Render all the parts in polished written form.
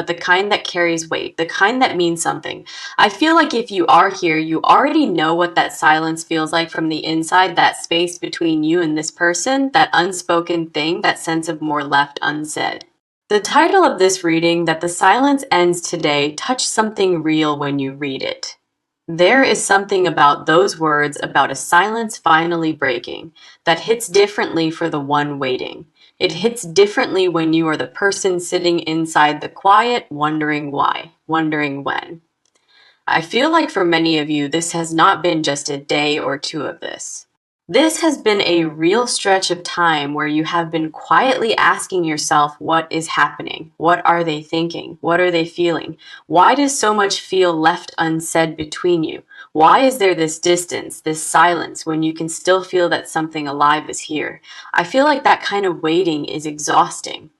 but the kind that carries weight, the kind that means something. I feel like if you are here, you already know what that silence feels like from the inside, that space between you and this person, that unspoken thing, that sense of more left unsaid. The title of this reading, That the Silence Ends Today, touched something real when you read it. There is something about those words, about a silence finally breaking, that hits differently for the one waiting. It hits differently when you are the person sitting inside the quiet, wondering why, wondering when. I feel like for many of you, this has not been just a day or two of this. This has been a real stretch of time where you have been quietly asking yourself what is happening. What are they thinking? What are they feeling? Why does so much feel left unsaid between you? Why is there this distance, this silence, when you can still feel that something alive is here? I feel like that kind of waiting is exhausting.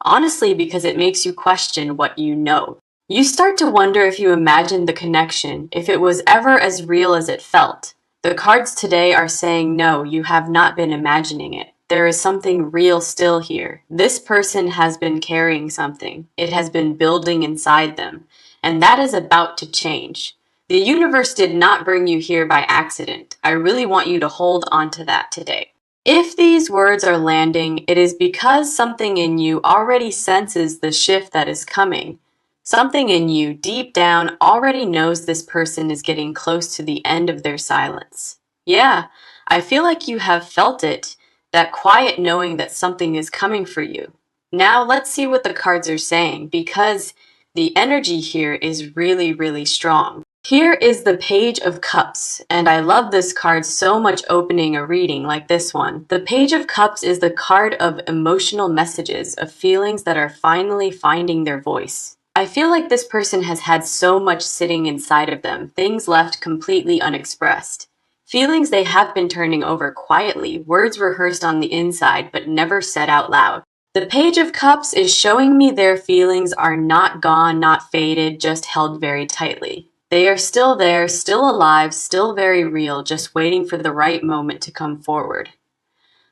Honestly, because it makes you question what you know. You start to wonder if you imagined the connection, if it was ever as real as it felt. The cards today are saying no, you have not been imagining it. There is something real still here. This person has been carrying something. It has been building inside them, and that is about to change. The universe did not bring you here by accident. I really want you to hold on to that today. If these words are landing, it is because something in you already senses the shift that is coming. Something in you, deep down, already knows this person is getting close to the end of their silence. Yeah, I feel like you have felt it, that quiet knowing that something is coming for you. Now let's see what the cards are saying, because the energy here is really, really strong. Here is the Page of Cups, and I love this card so much opening a reading like this one. The Page of Cups is the card of emotional messages, of feelings that are finally finding their voice. I feel like this person has had so much sitting inside of them, things left completely unexpressed. Feelings they have been turning over quietly, words rehearsed on the inside but never said out loud. The Page of Cups is showing me their feelings are not gone, not faded, just held very tightly. They are still there, still alive, still very real, just waiting for the right moment to come forward.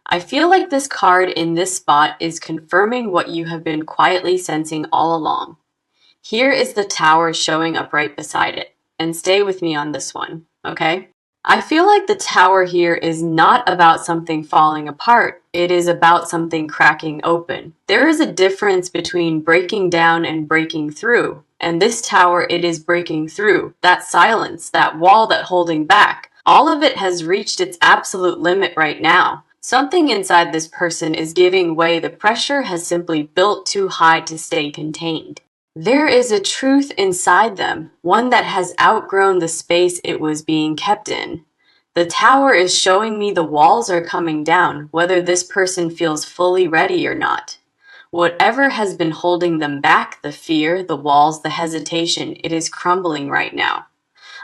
I feel like this card in this spot is confirming what you have been quietly sensing all along. Here is the Tower showing up right beside it. And stay with me on this one, okay? I feel like the Tower here is not about something falling apart. It is about something cracking open. There is a difference between breaking down and breaking through. And this Tower, it is breaking through. That silence, that wall that holding back, all of it has reached its absolute limit right now. Something inside this person is giving way. The pressure has simply built too high to stay contained. There is a truth inside them, one that has outgrown the space it was being kept in. The Tower is showing me the walls are coming down, whether this person feels fully ready or not. Whatever has been holding them back, the fear, the walls, the hesitation, it is crumbling right now.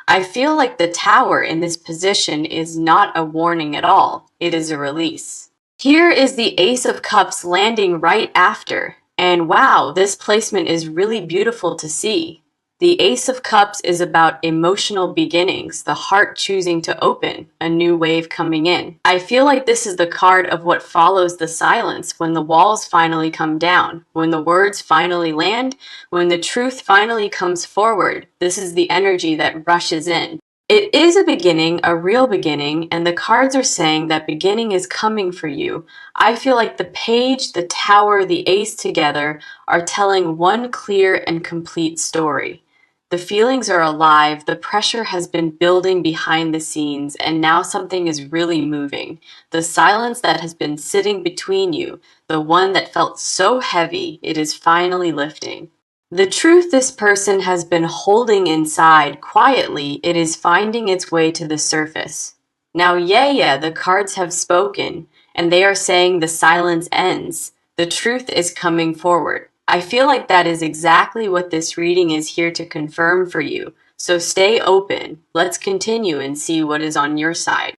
I feel like the Tower in this position is not a warning at all, it is a release. Here is the Ace of Cups landing right after. And wow, this placement is really beautiful to see. The Ace of Cups is about emotional beginnings, the heart choosing to open, a new wave coming in. I feel like this is the card of what follows the silence, when the walls finally come down, when the words finally land, when the truth finally comes forward. This is the energy that rushes in. It is a beginning, a real beginning, and the cards are saying that beginning is coming for you. I feel like the Page, the Tower, the Ace together are telling one clear and complete story. The feelings are alive, the pressure has been building behind the scenes, and now something is really moving. The silence that has been sitting between you, the one that felt so heavy, it is finally lifting. The truth this person has been holding inside quietly, it is finding its way to the surface. Now, yeah, the cards have spoken, and they are saying the silence ends. The truth is coming forward. I feel like that is exactly what this reading is here to confirm for you. So stay open. Let's continue and see what is on your side.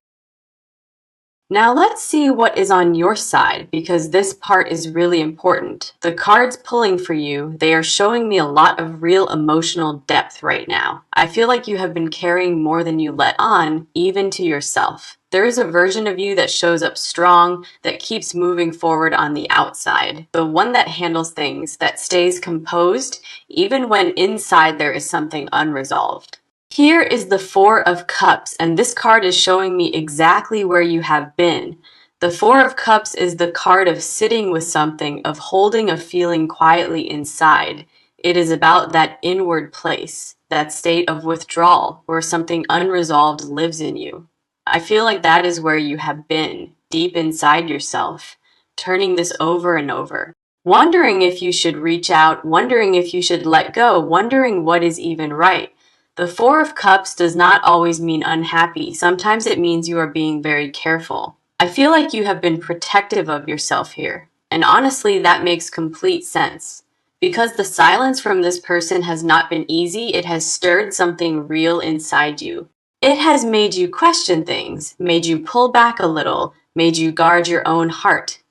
Now let's see what is on your side, because this part is really important. The cards pulling for you, they are showing me a lot of real emotional depth right now. I feel like you have been carrying more than you let on, even to yourself. There is a version of you that shows up strong, that keeps moving forward on the outside, the one that handles things, that stays composed, even when inside there is something unresolved. Here is the Four of Cups, and this card is showing me exactly where you have been. The Four of Cups is the card of sitting with something, of holding a feeling quietly inside. It is about that inward place, that state of withdrawal, where something unresolved lives in you. I feel like that is where you have been, deep inside yourself, turning this over and over. Wondering if you should reach out, wondering if you should let go, wondering what is even right. The Four of Cups does not always mean unhappy. Sometimes it means you are being very careful. I feel like you have been protective of yourself here. And honestly, that makes complete sense. Because the silence from this person has not been easy, it has stirred something real inside you. It has made you question things, made you pull back a little, made you guard your own heart.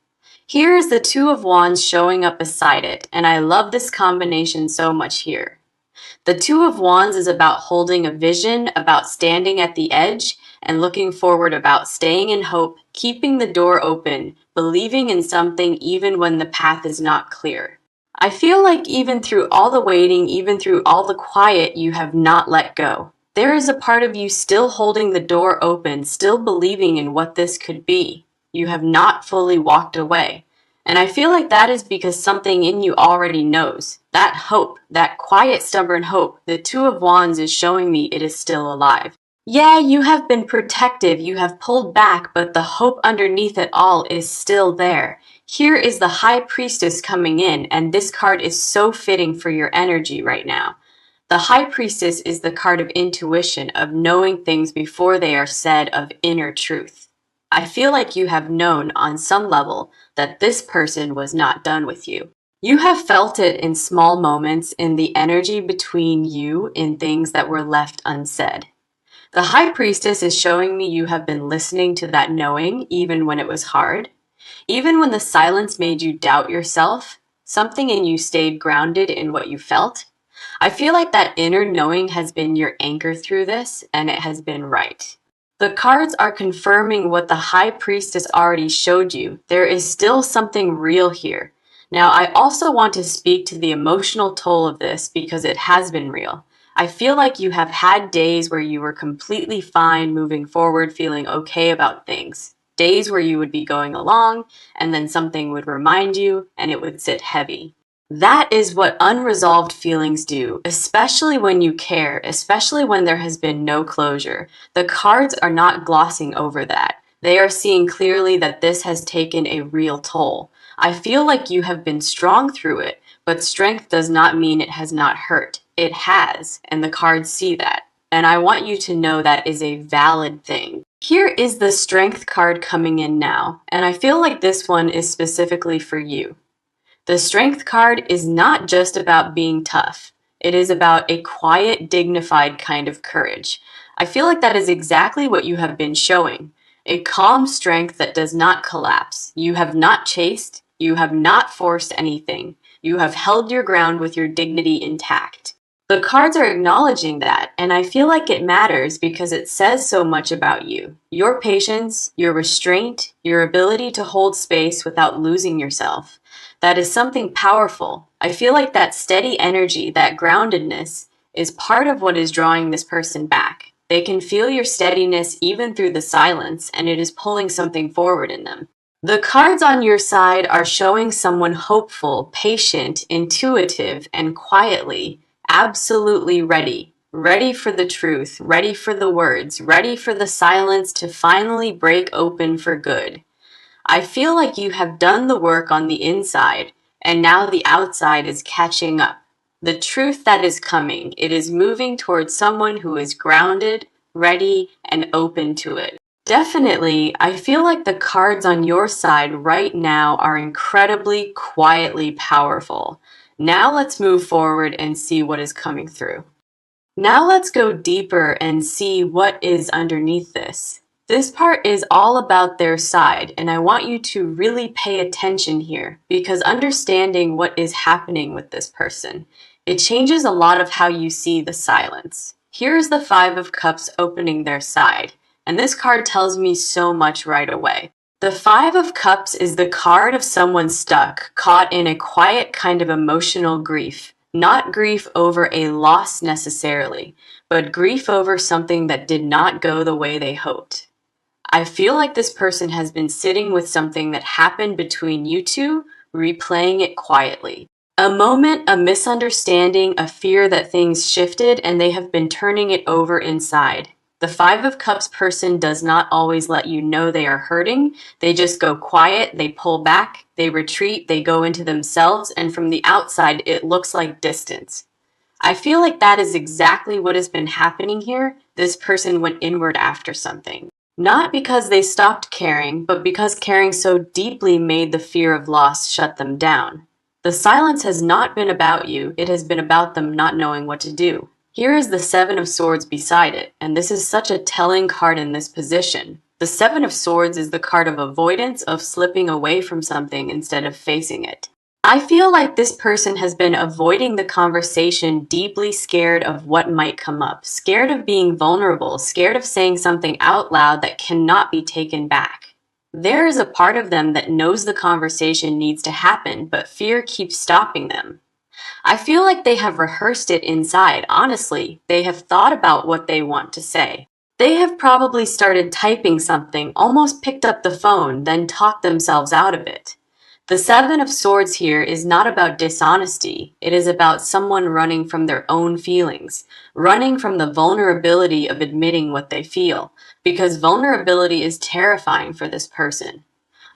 Here is the Two of Wands showing up beside it, and I love this combination so much here. The Two of Wands is about holding a vision, about standing at the edge, and looking forward, about staying in hope, keeping the door open, believing in something even when the path is not clear. I feel like even through all the waiting, even through all the quiet, you have not let go. There is a part of you still holding the door open, still believing in what this could be. You have not fully walked away. And I feel like that is because something in you already knows. That hope, that quiet, stubborn hope, the Two of Wands is showing me it is still alive. Yeah, you have been protective, you have pulled back, but the hope underneath it all is still there. Here is the High Priestess coming in, and this card is so fitting for your energy right now. The High Priestess is the card of intuition, of knowing things before they are said, of inner truth. I feel like you have known on some level that this person was not done with you. You have felt it in small moments, in the energy between you, in things that were left unsaid. The High Priestess is showing me you have been listening to that knowing, even when it was hard. Even when the silence made you doubt yourself, something in you stayed grounded in what you felt. I feel like that inner knowing has been your anchor through this, and it has been right. The cards are confirming what the High Priestess already showed you. There is still something real here. Now, I also want to speak to the emotional toll of this because it has been real. I feel like you have had days where you were completely fine moving forward, feeling okay about things. Days where you would be going along, and then something would remind you, and it would sit heavy. That is what unresolved feelings do, especially when you care, especially when there has been no closure. The cards are not glossing over that. They are seeing clearly that this has taken a real toll. I feel like you have been strong through it, but strength does not mean it has not hurt. It has, and the cards see that. And I want you to know that is a valid thing. Here is the Strength card coming in now, and I feel like this one is specifically for you. The Strength card is not just about being tough. It is about a quiet, dignified kind of courage. I feel like that is exactly what you have been showing. A calm strength that does not collapse. You have not chased. You have not forced anything. You have held your ground with your dignity intact. The cards are acknowledging that, and I feel like it matters because it says so much about you. Your patience, your restraint, your ability to hold space without losing yourself. That is something powerful. I feel like that steady energy, that groundedness, is part of what is drawing this person back. They can feel your steadiness even through the silence, and it is pulling something forward in them. The cards on your side are showing someone hopeful, patient, intuitive, and quietly, absolutely ready. Ready for the truth, ready for the words, ready for the silence to finally break open for good. I feel like you have done the work on the inside, and now the outside is catching up. The truth that is coming, it is moving towards someone who is grounded, ready, and open to it. Definitely, I feel like the cards on your side right now are incredibly, quietly powerful. Now let's move forward and see what is coming through. Now let's go deeper and see what is underneath this. This part is all about their side, and I want you to really pay attention here because understanding what is happening with this person, it changes a lot of how you see the silence. Here is the Five of Cups opening their side. And this card tells me so much right away. The Five of Cups is the card of someone stuck, caught in a quiet kind of emotional grief. Not grief over a loss necessarily, but grief over something that did not go the way they hoped. I feel like this person has been sitting with something that happened between you two, replaying it quietly. A moment, a misunderstanding, a fear that things shifted, and they have been turning it over inside. The Five of Cups person does not always let you know they are hurting. They just go quiet, they pull back, they retreat, they go into themselves, and from the outside, it looks like distance. I feel like that is exactly what has been happening here. This person went inward after something. Not because they stopped caring, but because caring so deeply made the fear of loss shut them down. The silence has not been about you, it has been about them not knowing what to do. Here is the Seven of Swords beside it, and this is such a telling card in this position. The Seven of Swords is the card of avoidance, of slipping away from something instead of facing it. I feel like this person has been avoiding the conversation, deeply scared of what might come up, scared of being vulnerable, scared of saying something out loud that cannot be taken back. There is a part of them that knows the conversation needs to happen, but fear keeps stopping them. I feel like they have rehearsed it inside, honestly. They have thought about what they want to say. They have probably started typing something, almost picked up the phone, then talked themselves out of it. The Seven of Swords here is not about dishonesty. It is about someone running from their own feelings, running from the vulnerability of admitting what they feel, because vulnerability is terrifying for this person.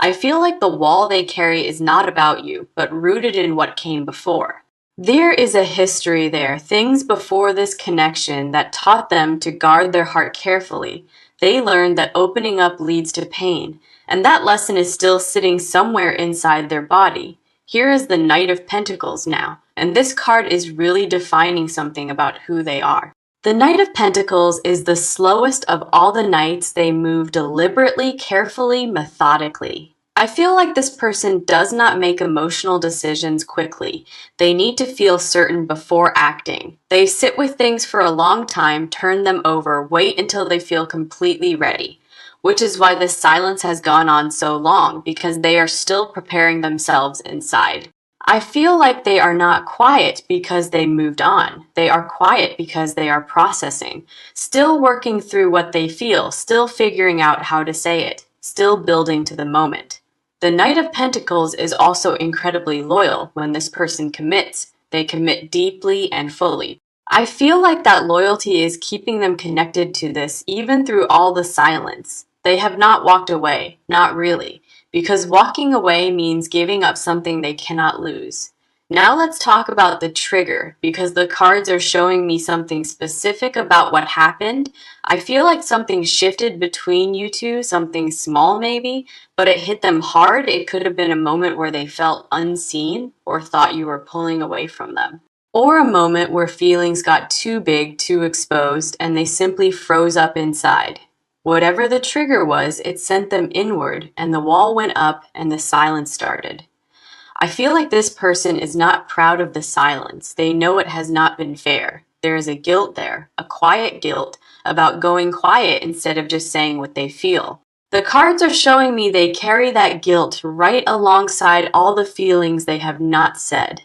I feel like the wall they carry is not about you, but rooted in what came before. There is a history there, things before this connection that taught them to guard their heart carefully. They learned that opening up leads to pain, and that lesson is still sitting somewhere inside their body. Here is the Knight of Pentacles now, and this card is really defining something about who they are. The Knight of Pentacles is the slowest of all the knights. They move deliberately, carefully, methodically. I feel like this person does not make emotional decisions quickly. They need to feel certain before acting. They sit with things for a long time, turn them over, wait until they feel completely ready. Which is why this silence has gone on so long, because they are still preparing themselves inside. I feel like they are not quiet because they moved on. They are quiet because they are processing, still working through what they feel, still figuring out how to say it, still building to the moment. The Knight of Pentacles is also incredibly loyal. When this person commits, they commit deeply and fully. I feel like that loyalty is keeping them connected to this even through all the silence. They have not walked away, not really, because walking away means giving up something they cannot lose. Now let's talk about the trigger, because the cards are showing me something specific about what happened. I feel like something shifted between you two, something small maybe, but it hit them hard. It could have been a moment where they felt unseen or thought you were pulling away from them. Or a moment where feelings got too big, too exposed, and they simply froze up inside. Whatever the trigger was, it sent them inward, and the wall went up and the silence started. I feel like this person is not proud of the silence. They know it has not been fair. There is a guilt there, a quiet guilt about going quiet instead of just saying what they feel. The cards are showing me they carry that guilt right alongside all the feelings they have not said.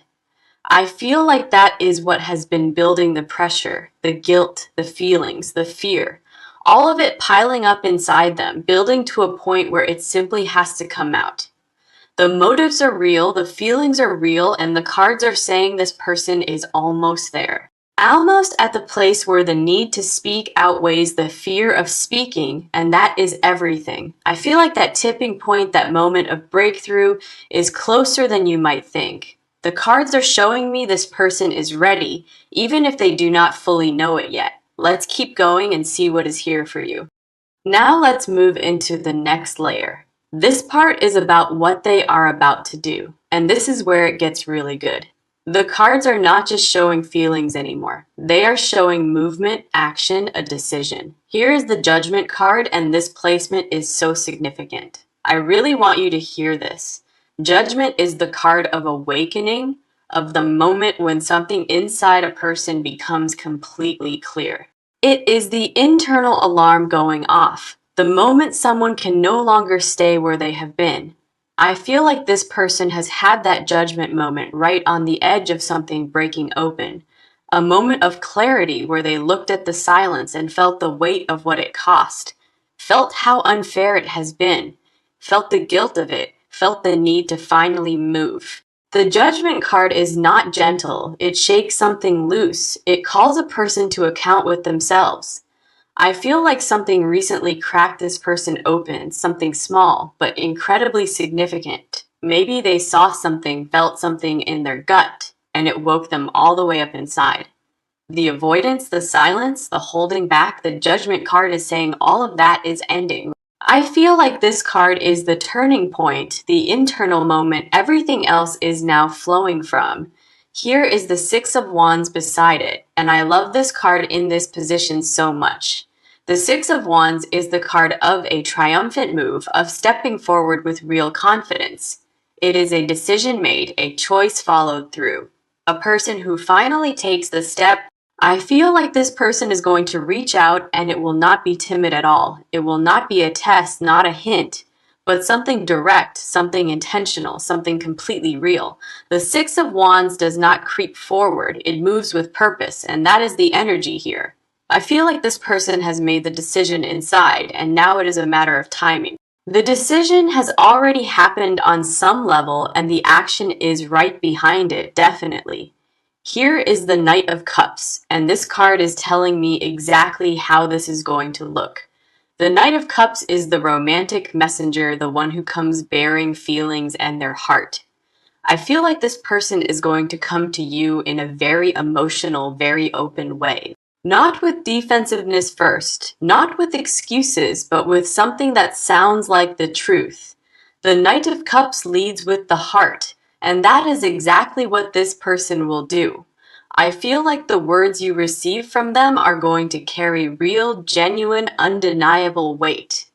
I feel like that is what has been building the pressure, the guilt, the feelings, the fear. All of it piling up inside them, building to a point where it simply has to come out. The motives are real, the feelings are real, and the cards are saying this person is almost there. Almost at the place where the need to speak outweighs the fear of speaking, and that is everything. I feel like that tipping point, that moment of breakthrough, is closer than you might think. The cards are showing me this person is ready, even if they do not fully know it yet. Let's keep going and see what is here for you. Now let's move into the next layer. This part is about what they are about to do, and this is where it gets really good. The cards are not just showing feelings anymore. They are showing movement, action, a decision. Here is the Judgment card, and this placement is so significant. I really want you to hear this. Judgment is the card of awakening, of the moment when something inside a person becomes completely clear. It is the internal alarm going off, the moment someone can no longer stay where they have been. I feel like this person has had that judgment moment right on the edge of something breaking open. A moment of clarity where they looked at the silence and felt the weight of what it cost, felt how unfair it has been, felt the guilt of it, felt the need to finally move. The judgment card is not gentle. It shakes something loose. It calls a person to account with themselves. I feel like something recently cracked this person open, something small, but incredibly significant. Maybe they saw something, felt something in their gut, and it woke them all the way up inside. The avoidance, the silence, the holding back, the judgment card is saying all of that is ending. I feel like this card is the turning point, the internal moment everything else is now flowing from. Here is the Six of Wands beside it, and I love this card in this position so much. The Six of Wands is the card of a triumphant move, of stepping forward with real confidence. It is a decision made, a choice followed through. A person who finally takes the step. I feel like this person is going to reach out and it will not be timid at all. It will not be a test, not a hint, but something direct, something intentional, something completely real. The Six of Wands does not creep forward, it moves with purpose, and that is the energy here. I feel like this person has made the decision inside, and now it is a matter of timing. The decision has already happened on some level, and the action is right behind it, definitely. Here is the Knight of Cups, and this card is telling me exactly how this is going to look. The Knight of Cups is the romantic messenger, the one who comes bearing feelings and their heart. I feel like this person is going to come to you in a very emotional, very open way. Not with defensiveness first, not with excuses, but with something that sounds like the truth. The Knight of Cups leads with the heart, and that is exactly what this person will do. I feel like the words you receive from them are going to carry real, genuine, undeniable weight.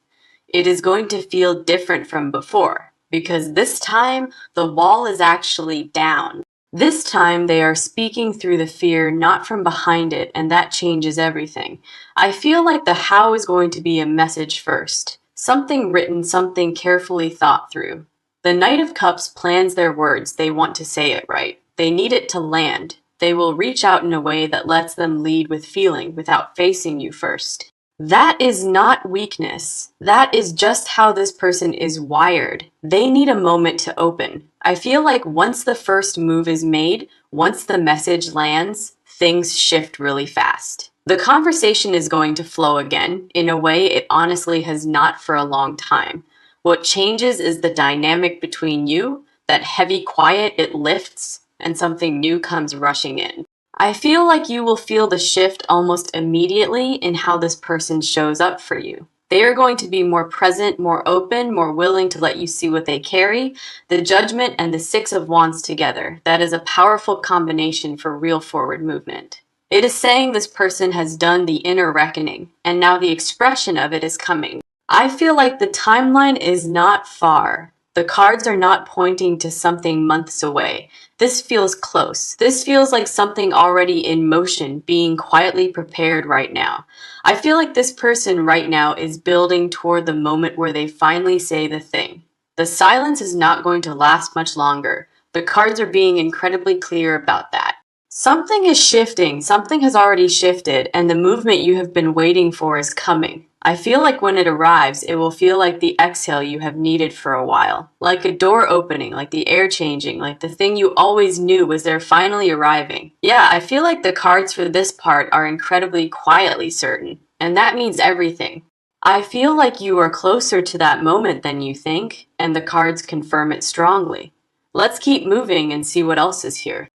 It is going to feel different from before, because this time the wall is actually down. This time they are speaking through the fear, not from behind it, and that changes everything. I feel like the how is going to be a message first. Something written, something carefully thought through. The Knight of Cups plans their words, they want to say it right. They need it to land. They will reach out in a way that lets them lead with feeling without facing you first. That is not weakness. That is just how this person is wired. They need a moment to open. I feel like once the first move is made, once the message lands, things shift really fast. The conversation is going to flow again in a way it honestly has not for a long time. What changes is the dynamic between you, that heavy quiet, it lifts, and something new comes rushing in. I feel like you will feel the shift almost immediately in how this person shows up for you. They are going to be more present, more open, more willing to let you see what they carry. The Judgment and the Six of Wands together. That is a powerful combination for real forward movement. It is saying this person has done the inner reckoning, and now the expression of it is coming. I feel like the timeline is not far. The cards are not pointing to something months away. This feels close. This feels like something already in motion, being quietly prepared right now. I feel like this person right now is building toward the moment where they finally say the thing. The silence is not going to last much longer. The cards are being incredibly clear about that. Something is shifting, something has already shifted, and the movement you have been waiting for is coming. I feel like when it arrives, it will feel like the exhale you have needed for a while. Like a door opening, like the air changing, like the thing you always knew was there finally arriving. Yeah, I feel like the cards for this part are incredibly quietly certain, and that means everything. I feel like you are closer to that moment than you think, and the cards confirm it strongly. Let's keep moving and see what else is here.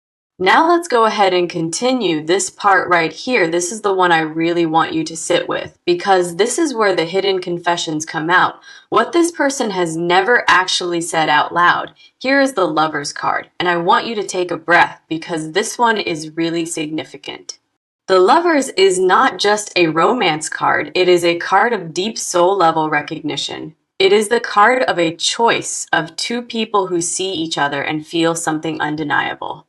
Now let's go ahead and continue this part right here. This is the one I really want you to sit with because this is where the hidden confessions come out. What this person has never actually said out loud. Here is the Lover's card, and I want you to take a breath because this one is really significant. The Lovers is not just a romance card, it is a card of deep soul level recognition. It is the card of a choice of two people who see each other and feel something undeniable.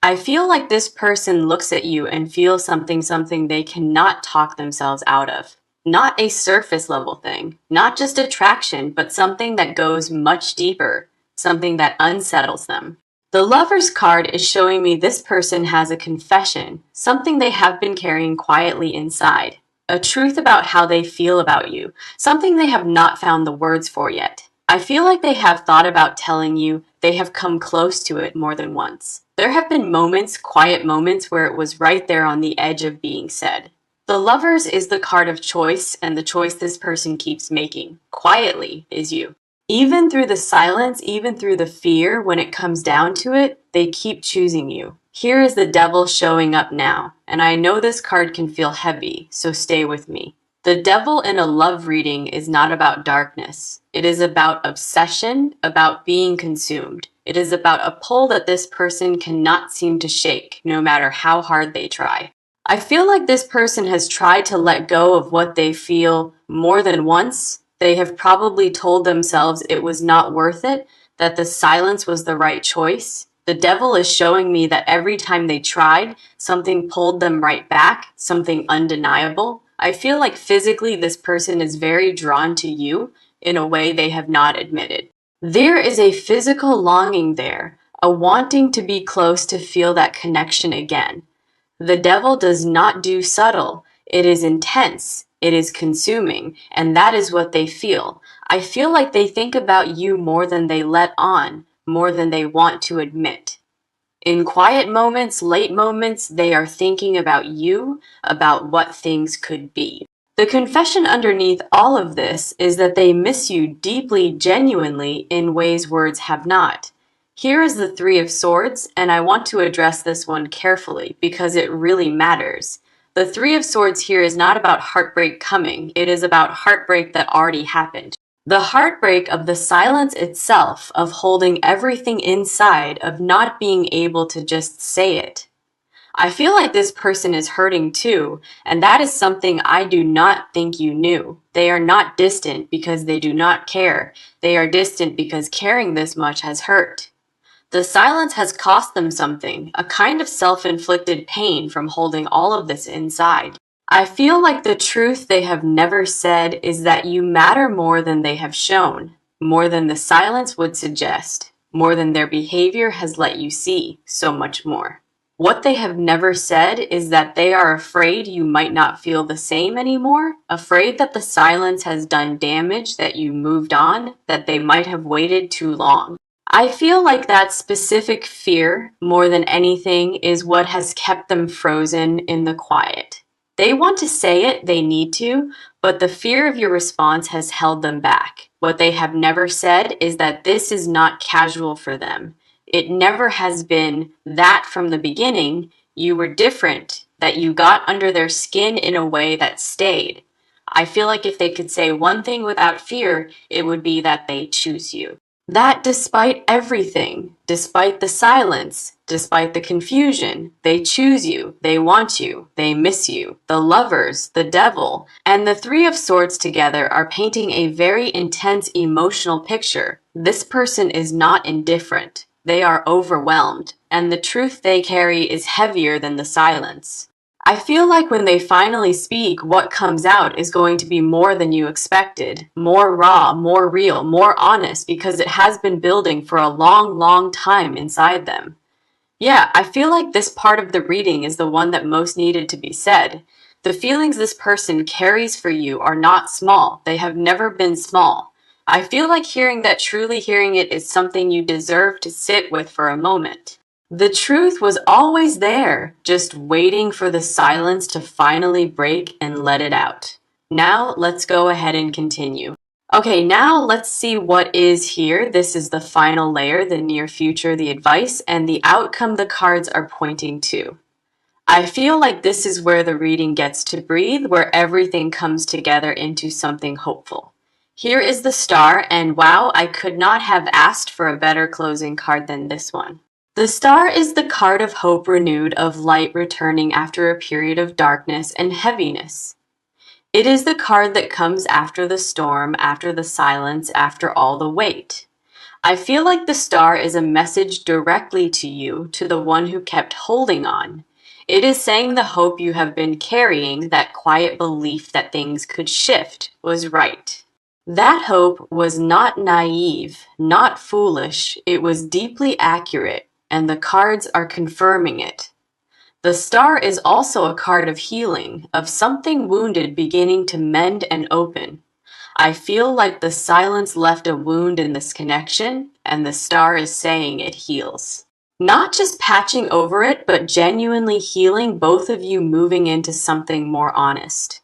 I feel like this person looks at you and feels something they cannot talk themselves out of. Not a surface level thing, not just attraction, but something that goes much deeper, something that unsettles them. The Lover's card is showing me this person has a confession, something they have been carrying quietly inside, a truth about how they feel about you, something they have not found the words for yet. I feel like they have thought about telling you, they have come close to it more than once. There have been moments, quiet moments, where it was right there on the edge of being said. The Lovers is the card of choice, and the choice this person keeps making, quietly, is you. Even through the silence, even through the fear, when it comes down to it, they keep choosing you. Here is the Devil showing up now, and I know this card can feel heavy, so stay with me. The Devil in a love reading is not about darkness. It is about obsession, about being consumed. It is about a pull that this person cannot seem to shake, no matter how hard they try. I feel like this person has tried to let go of what they feel more than once. They have probably told themselves it was not worth it, that the silence was the right choice. The Devil is showing me that every time they tried, something pulled them right back, something undeniable. I feel like physically this person is very drawn to you in a way they have not admitted. There is a physical longing there, a wanting to be close to feel that connection again. The Devil does not do subtle. It is intense. It is consuming. And that is what they feel. I feel like they think about you more than they let on, more than they want to admit. In quiet moments, late moments, they are thinking about you, about what things could be. The confession underneath all of this is that they miss you deeply, genuinely, in ways words have not. Here is the Three of Swords, and I want to address this one carefully because it really matters. The Three of Swords here is not about heartbreak coming, it is about heartbreak that already happened. The heartbreak of the silence itself, of holding everything inside, of not being able to just say it. I feel like this person is hurting too, and that is something I do not think you knew. They are not distant because they do not care. They are distant because caring this much has hurt. The silence has cost them something, a kind of self-inflicted pain from holding all of this inside. I feel like the truth they have never said is that you matter more than they have shown, more than the silence would suggest, more than their behavior has let you see, so much more. What they have never said is that they are afraid you might not feel the same anymore, afraid that the silence has done damage, that you moved on, that they might have waited too long. I feel like that specific fear, more than anything, is what has kept them frozen in the quiet. They want to say it, they need to, but the fear of your response has held them back. What they have never said is that this is not casual for them. It never has been that from the beginning. You were different, that you got under their skin in a way that stayed. I feel like if they could say one thing without fear, it would be that they choose you. That despite everything, despite the silence, despite the confusion, they choose you, they want you, they miss you. The Lovers, the Devil, and the Three of Swords together are painting a very intense emotional picture. This person is not indifferent. They are overwhelmed, and the truth they carry is heavier than the silence. I feel like when they finally speak, what comes out is going to be more than you expected, more raw, more real, more honest, because it has been building for a long, long time inside them. Yeah, I feel like this part of the reading is the one that most needed to be said. The feelings this person carries for you are not small. They have never been small. I feel like truly hearing it is something you deserve to sit with for a moment. The truth was always there, just waiting for the silence to finally break and let it out. Now, let's go ahead and continue. Okay, now let's see what is here. This is the final layer, the near future, the advice, and the outcome the cards are pointing to. I feel like this is where the reading gets to breathe, where everything comes together into something hopeful. Here is the Star, and wow, I could not have asked for a better closing card than this one. The Star is the card of hope renewed, of light returning after a period of darkness and heaviness. It is the card that comes after the storm, after the silence, after all the wait. I feel like the star is a message directly to you, to the one who kept holding on. It is saying the hope you have been carrying, that quiet belief that things could shift, was right. That hope was not naive, not foolish, it was deeply accurate, and the cards are confirming it. The star is also a card of healing, of something wounded beginning to mend and open. I feel like the silence left a wound in this connection, and the star is saying it heals. Not just patching over it, but genuinely healing, both of you moving into something more honest.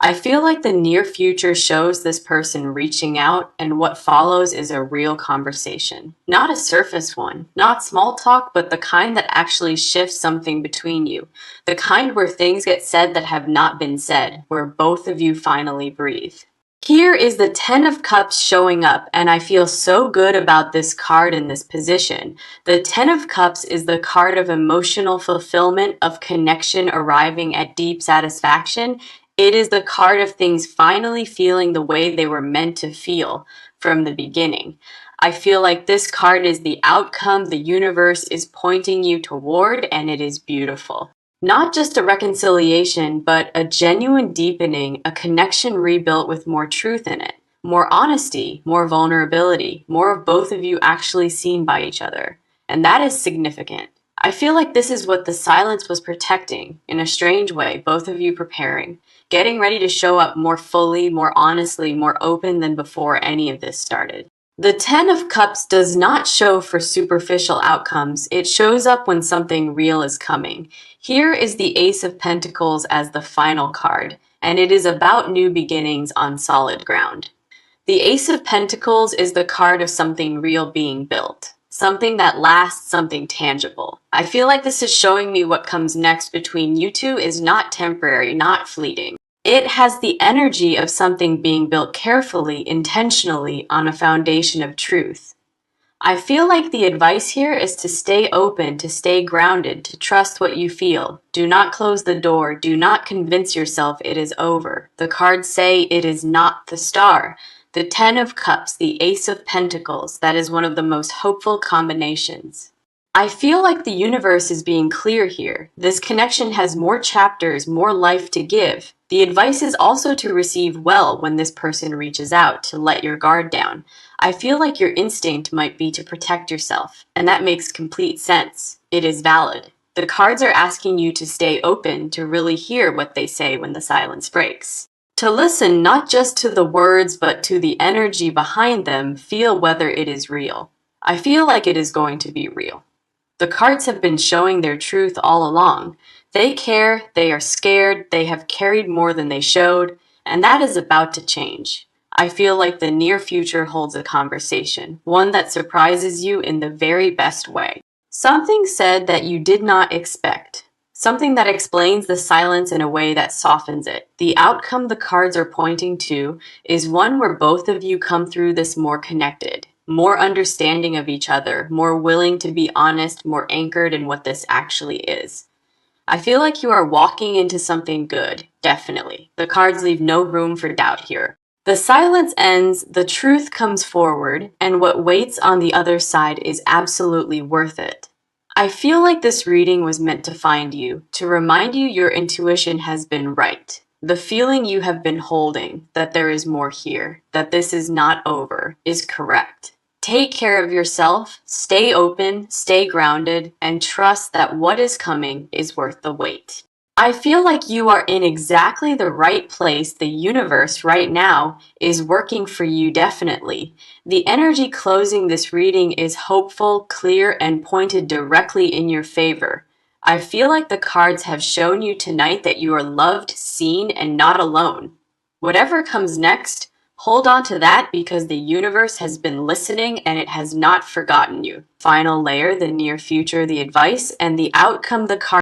I feel like the near future shows this person reaching out, and what follows is a real conversation. Not a surface one, not small talk, but the kind that actually shifts something between you. The kind where things get said that have not been said, where both of you finally breathe. Here is the Ten of Cups showing up, and I feel so good about this card in this position. The Ten of Cups is the card of emotional fulfillment, of connection arriving at deep satisfaction. It is the card of things finally feeling the way they were meant to feel from the beginning. I feel like this card is the outcome the universe is pointing you toward, and it is beautiful. Not just a reconciliation, but a genuine deepening, a connection rebuilt with more truth in it, more honesty, more vulnerability, more of both of you actually seen by each other. And that is significant. I feel like this is what the silence was protecting, in a strange way, both of you preparing, getting ready to show up more fully, more honestly, more open than before any of this started. The Ten of Cups does not show for superficial outcomes, it shows up when something real is coming. Here is the Ace of Pentacles as the final card, and it is about new beginnings on solid ground. The Ace of Pentacles is the card of something real being built, something that lasts, something tangible. I feel like this is showing me what comes next between you two is not temporary, not fleeting. It has the energy of something being built carefully, intentionally, on a foundation of truth. I feel like the advice here is to stay open, to stay grounded, to trust what you feel. Do not close the door. Do not convince yourself it is over. The cards say it is not the star. The Ten of Cups, the Ace of Pentacles, that is one of the most hopeful combinations. I feel like the universe is being clear here. This connection has more chapters, more life to give. The advice is also to receive well when this person reaches out, to let your guard down. I feel like your instinct might be to protect yourself, and that makes complete sense. It is valid. The cards are asking you to stay open, to really hear what they say when the silence breaks. To listen not just to the words, but to the energy behind them, feel whether it is real. I feel like it is going to be real. The cards have been showing their truth all along. They care, they are scared, they have carried more than they showed, and that is about to change. I feel like the near future holds a conversation, one that surprises you in the very best way. Something said that you did not expect. Something that explains the silence in a way that softens it. The outcome the cards are pointing to is one where both of you come through this more connected, more understanding of each other, more willing to be honest, more anchored in what this actually is. I feel like you are walking into something good, definitely. The cards leave no room for doubt here. The silence ends, the truth comes forward, and what waits on the other side is absolutely worth it. I feel like this reading was meant to find you, to remind you your intuition has been right. The feeling you have been holding, that there is more here, that this is not over, is correct. Take care of yourself, stay open, stay grounded, and trust that what is coming is worth the wait. I feel like you are in exactly the right place. The universe right now is working for you definitely. The energy closing this reading is hopeful, clear, and pointed directly in your favor. I feel like the cards have shown you tonight that you are loved, seen, and not alone. Whatever comes next, hold on to that because the universe has been listening and it has not forgotten you. Final layer, the near future, the advice, and the outcome the cards